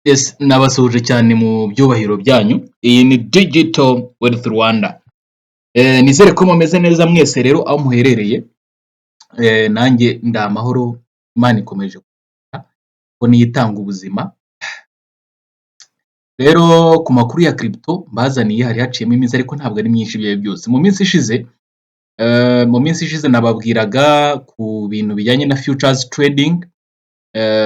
Yes, nabasuhuje cyane mu byubahiro byanyu. Iyi ni Digital Wealth Rwanda. Nizere ko mumeze neza mwese rero aho muherereye. Nanjye ndi amahoro, Imana ikomeje ko niyo itanga ubuzima. Rero ku makuru ya crypto mbazaniye hari haciyemo iminsi ariko ntabwo ari myinshi ibihe byose. Mu minsi ishize nababwiraga ku bintu bijyanye na futures trading,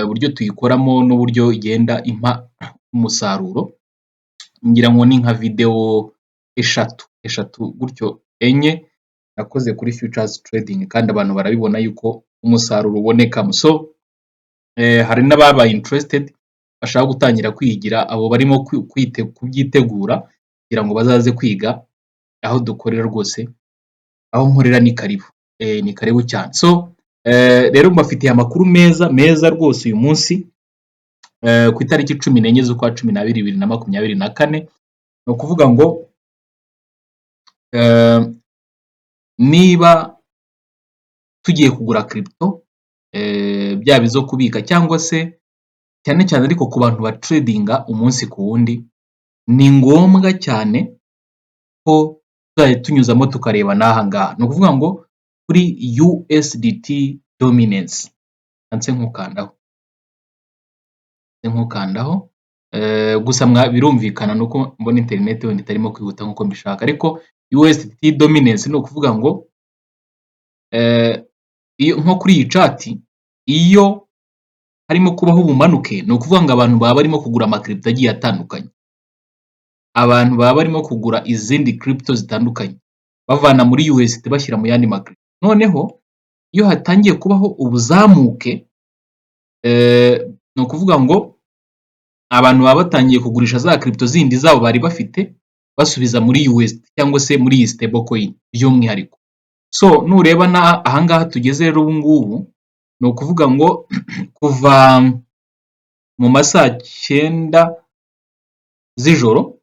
uburyo tuyikoramo n'uburyo igenda impa umusaruro. Ngira ngo ni nka video eshatu gutyo enye nakoze kuri futures trading kandi abantu barabibona yuko umusaruro ubonekamo. So hari n'ababaye interested bashaka gutangira kwigira, abo barimo kubyitegura kugira ngo bazaze kwiga aho dukorera rwose, aho nkorera ni karibu, ni karibu cyane. So rero mbafitiye amakuru meza rwose uyu munsi, ku itariki 14 z'ukwa 12 2024. ni ukuvuga ngo niba tugiye kugura crypto, byaba izo kubika cyangwa se cyane cyane ariko ku bantu ba tradinga umunsi ku wundi, ni ngombwa cyane ko tuzajya tunyuzamo tukareba n'aha ngaha. Ni ukuvuga ngo kuri USDT dominance nse nkukandaho, gusa birumvikana nuko mbona internet wenda itarimo kwihuta nkuko mbishaka, ariko USDT dominance ni ukuvuga ngo nko kuri iyi chart iyo harimo kubaho ubumanuke, ni ukuvuga ngo abantu baba barimo kugura amakripto agiye atandukanye, abantu baba barimo kugura izindi crypto zitandukanye bavana muri USDT bashyira mu yandi makripto. Noneho iyo hatangiye kubaho ubuzamuke, ni ukuvuga ngo abantu baba batangiye kugurisha za crypto zindi zabo bari bafite basubiza muri USD cyangwa se muri iyi stable coin by'umwihariko. So nureba aha ngaha tugeze rero ubu ngubu, ni ukuvuga ngo kuva mu ma saa 9 z'ijoro,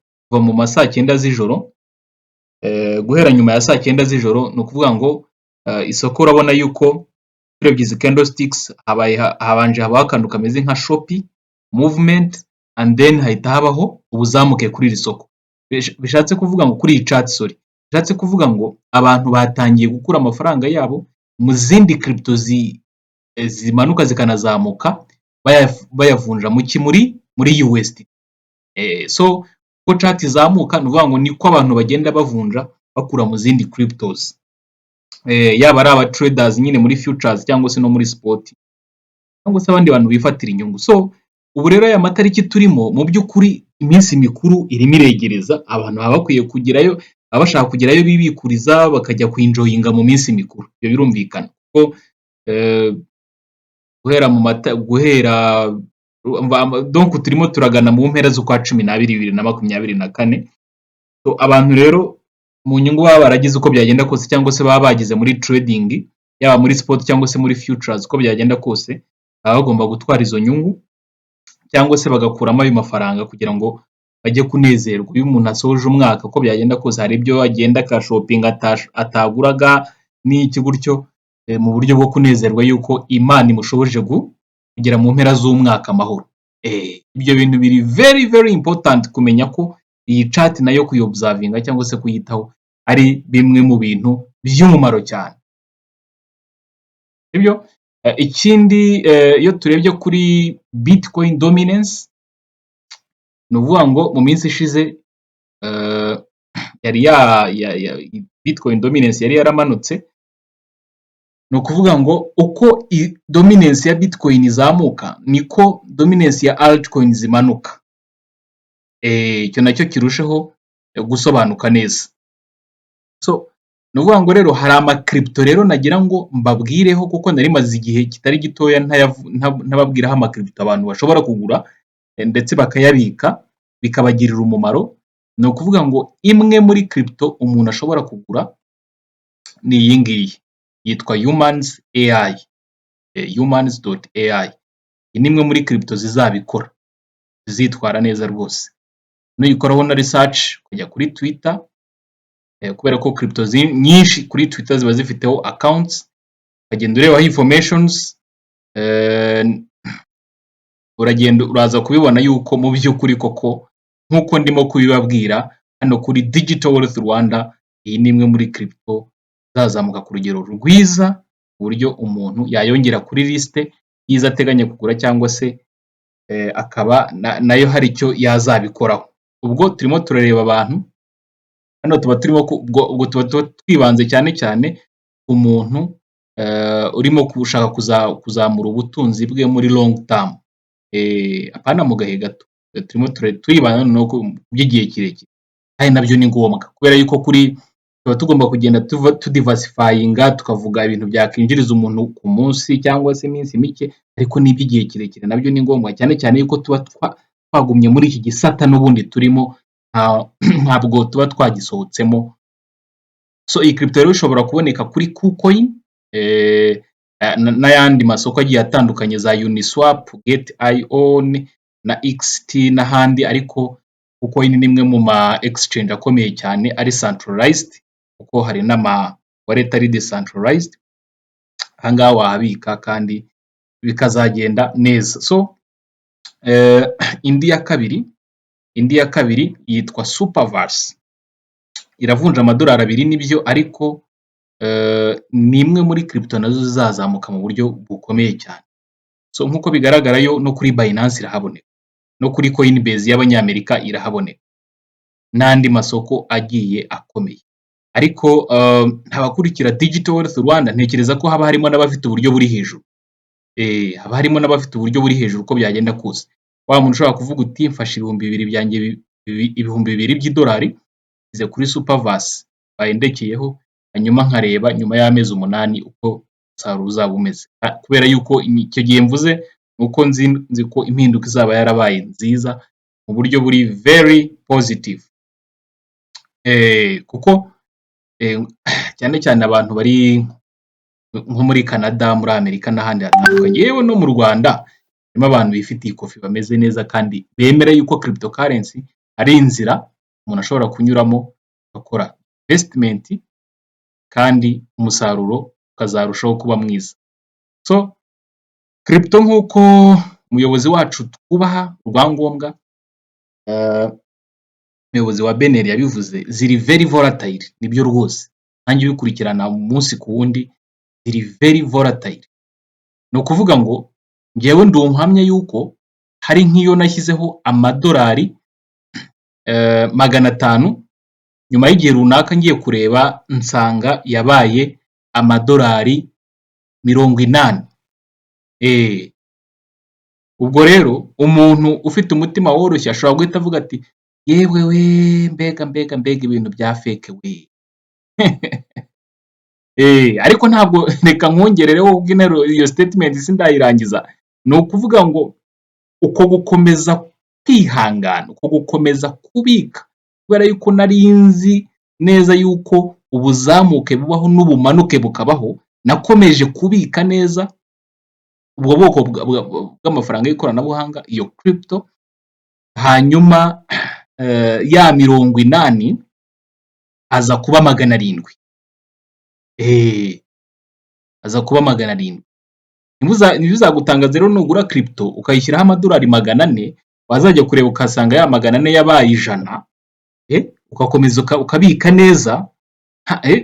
guhera nyuma ya saa 9 z'ijoro, ni ukuvuga ngo isoko urabona yuko turebye izi candlesticks habanje habaho akantu kameze nka shoppy movement and then hahita habaho ubuzamuke kuri iri soko. Bishatse kuvuga ngo kuri iyi chart, bishatse kuvuga ngo abantu batangiye gukura amafaranga yabo mu zindi crypto zimanuka zikanazamuka bayavunja muri USD. So ko chart izamuka, ni ukuvuga ngo niko abantu bagenda bavunja bakura mu zindi cryptos, yaba ari aba traders nyine muri futures cyangwa se no muri spot cyangwa se abandi bantu bifatira inyungu. So ubu rero aya matariki turimo, mu by'ukuri iminsi mikuru irimo iregereza, abantu baba bakwiye kugerayo, baba bashaka kugerayo bibikuriza bakajya kwinjoyinga mu minsi mikuru. Ibyo birumvikana ko donc turimo turagana mu mpera z'ukwa 12 2024. So abantu rero mu nyungu baba baragize uko byagenda kose, cyangwa se baba bagize muri trading, yaba muri spot cyangwa se muri futures, uko byagenda kose baba bagomba gutwara izo nyungu cyangwa se bagakuramo ayo mafaranga kugira ngo bajye kunezerwa. Iyo umuntu asoje umwaka, uko byagenda kose hari ibyo agenda akashopinga ataguraga n'iki gutyo, mu buryo bwo kunezerwa yuko Imana imushoboje kugera mu mpera z'umwaka amahoro. Ibyo bintu biri very important kumenya ko iyi chart nayo kuyobservinga cyangwa se kuyitaho ari bimwe mu bintu by'umumaro cyane. Ibyo ikindi, iyo turebye kuri Bitcoin dominance, ni ukuvuga ngo mu minsi ishize Bitcoin dominance yari yaramanutse. Ni ukuvuga ngo uko dominance ya Bitcoin izamuka niko dominance ya altcoin zimanuka. Icyo nacyo kirushaho gusobanuka neza. So ni ukuvuga ngo rero hari amakripto rero nagira ngo mbabwireho, kuko nari maze igihe kitari gitoya ntababwiraho amakripto abantu bashobora kugura ndetse bakayabika bikabagirira umumaro. Ni ukuvuga ngo imwe muri kripto umuntu ashobora kugura ni iyi ngiyi, yitwa Humans.ai. Iyi ni imwe muri kripto zizabikora, zitwara neza rwose. Nuyikoraho na research kujya kuri Twitter, kubera ko kripto nyinshi kuri Twitter ziba zifiteho accounts, ukagenda urebaho informations, uragenda uraza kubibona yuko mu by'ukuri koko nk'uko ndimo kubibabwira hano kuri Digital Wealth Rwanda, iyi ni imwe muri crypto izazamuka ku rugero rwiza ku buryo umuntu yayongera kuri lisite y'izo ateganya kugura cyangwa se akaba nayo hari icyo yazabikoraho. Ubwo turimo turareba abantu hano tuba turimo ubwo tuba twibanze cyane cyane ku muntu urimo gushaka kuzamura ubutunzi bwe muri long term, apana mu gahe gato, turimo turibanda no ku by'igihe kirekire kandi nabyo ni ngombwa kubera yuko tuba tugomba kugenda tudiversifyinga tukavuga ibintu byakwinjiriza umuntu ku munsi cyangwa se iminsi mike, ariko n'iby'igihe kirekire nabyo ni ngombwa cyane cyane yuko tuba twagumye muri iki gisata n'ubundi turimo, ntabwo tuba twagisohotsemo. So iyi crypto rero ishobora kuboneka kuri KuCoin n'ayandi masoko agiye atandukanye za Uniswap, Get.io na XT n'ahandi, ariko KuCoin ni imwe mu ma exchange akomeye cyane ari centralized kuko hari n'ama wallet ari decentralized, aha ngaha wahabika kandi bikazagenda neza. So indi ya kabiri yitwa Superverse, iravunja amadolari 2 nibyo, ariko ni imwe muri crypto nazo zizazamuka mu buryo bukomeye cyane. So nk'uko bigaragara yo no kuri Binance irahaboneka, no kuri Coinbase y'Abanyamerika irahaboneka n'andi masoko agiye akomeye, ariko abakurikira Digital Wealth Rwanda ntekereza ko haba harimo n'abafite uburyo buri hejuru, haba harimo n'abafite uburyo buri hejuru uko byagenda kose. Wa muntu ushobora kuvuga uti mfashe ibihumbi 2 by'idolari ize kuri Superverse bayendekeyeho, hanyuma nkareba nyuma y'amezi 8 uko umusaruro uzaba umeze, kubera yuko icyo gihe mvuze nuko nzi ko impinduka izaba yarabaye nziza mu buryo buri very positive, kuko cyane cyane abantu bari nko muri Canada, muri Amerika n'ahandi hatandukanye, yewe no mu Rwanda harimo abantu bifitiye ikofi bameze neza kandi bemera yuko cryptocurrency ari inzira umuntu ashobora kunyuramo agakora investment kandi umusaruro ukazarushaho kuba mwiza. So crypto nk'uko umuyobozi wacu twubaha Rwangombwa, umuyobozi wa Beneri yabivuze, ziri very volatile, nibyo rwose nanjye ubikurikirana umunsi ku wundi, ziri very volatile. Ni ukuvuga ngo ngewe ndi umuhamya yuko hari nk'iyo nashyizeho amadolari 500, nyuma y'igihe runaka ngiye kureba nsanga yabaye amadolari 80. Ubwo rero umuntu ufite umutima woroshye ashobora guhita avuga ati yewe we mbega ibintu bya fake we. Ariko ntabwo reka nkongerereho ubwo iyo statement sindayirangiza, ni ukuvuga ngo uko gukomeza kwihangana, uko gukomeza kubika, kubera yuko nari nzi neza yuko ubuzamuke bubaho n'ubumanuke bukabaho, nakomeje kubika neza ubwo bwoko bw'amafaranga y'ikoranabuhanga, iyo crypto, hanyuma ya 80 aza kuba 700, aza kuba 700. Ntibizagutangaza rero nugura crypto ukayishyiraho amadolari 400, wazajya kureba ukasanga ya 400 yabaye 100, ugakomeza ukabika neza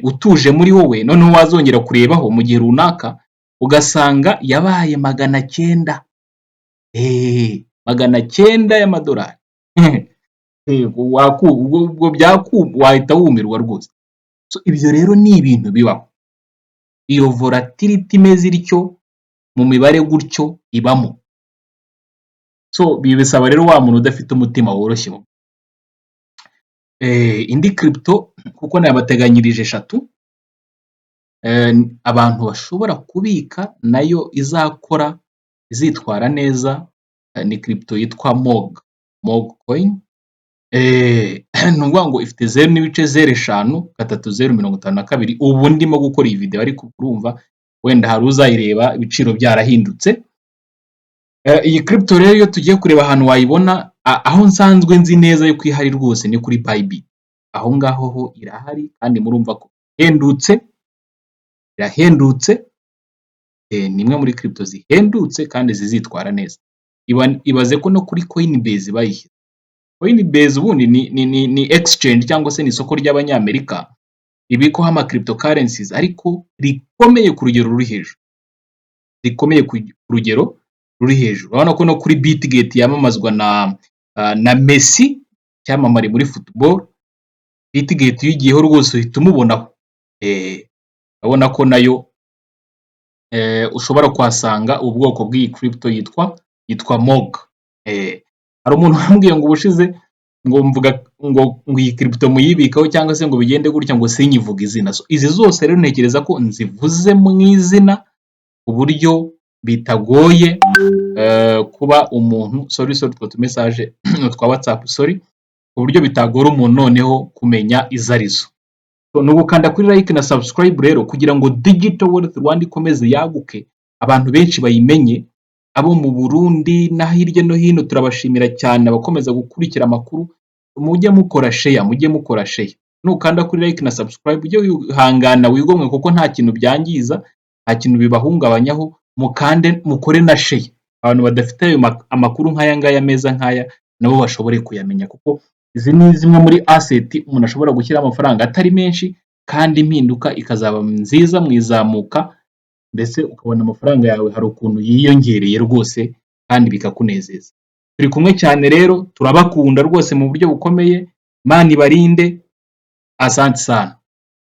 utuje muri wowe, noneho wazongera kurebaho mu gihe runaka ugasanga yabaye 900, 900 y'amadolari. Wahita wumirwa rwose. So ibyo rero ni ibintu bibaho, iyo volatility imeze ityo mu mibare gutyo ibamo. So bibisaba rero wa muntu udafite umutima woroshye. Indi crypto kuko nabateganyirije 3 abantu bashobora kubika nayo izakora izitwara neza, ni crypto yitwa Mog coin. Ni ukuvuga ngo ifite 0.0532, ubu ndimo gukora iyi video ariko urumva wenda hari uzayireba ibiciro byarahindutse. Iyi crypto rero iyo tugiye kureba ahantu wayibona, aho nsanzwe nzi neza yuko ihari rwose ni kuri Bybit, aho ngaho ho irahari kandi murumva ko irahendutse, ni imwe muri crypto zihendutse kandi zizitwara neza. ibaze ko no kuri Coinbase bayishyize. Coinbase ubundi ni exchange cyangwa se ni isoko ry'abanyamerika ribikwaho ama cryptocurrencies ariko rikomeye ku rugero ruri hejuru. Rikomeye ku rugero ruri hejuru. Urabona ko no kuri Bitgate yamamazwa na Messi, cyamamare muri football. Bitgate iyo ugiyeho rwose uhita umubonaho. Urabona ko nayo ushobora kuhasanga ubwoko bw'iyi crypto yitwa MOG. Hari umuntu wambwiye ngo ubushize ngo mvuga ngo iyi crypto muyibikaho cyangwa se ngo bigende gutya ngo sinyivuga izina. Izi zose rero ntekereza ko nzivuze mu izina ku buryo bitagoye kuba umuntu twa message twa WhatsApp ku buryo bitagora umuntu noneho kumenya izo arizo. Ni ugukanda kuri like na subscribe rero kugira ngo Digital Wealth Rwanda ikomeze yaguke, abantu benshi bayimenye, abo mu Burundi na hirya no hino turabashimira cyane abakomeza gukurikira amakuru. Mujye mukora share. Nukanda kuri like na subscribe ujye wihangana wigomwe kuko nta kintu byangiza, nta kintu bibahungabanyaho, mukore na share. Abantu badafite ayo amakuru nk'aya ngaya meza nk'aya nabo bashobore kuyamenya, kuko izi ni zimwe muri asset umuntu ashobora gushyira amafaranga atari menshi kandi impinduka ikazaba nziza mu izamuka, mbese ukabona amafaranga yawe hari ukuntu yiyongereye rwose kandi bikakunezeza. Turi kumwe cyane rero, turabakunda rwose mu buryo bukomeye. Imana ibarinde. Asante sana.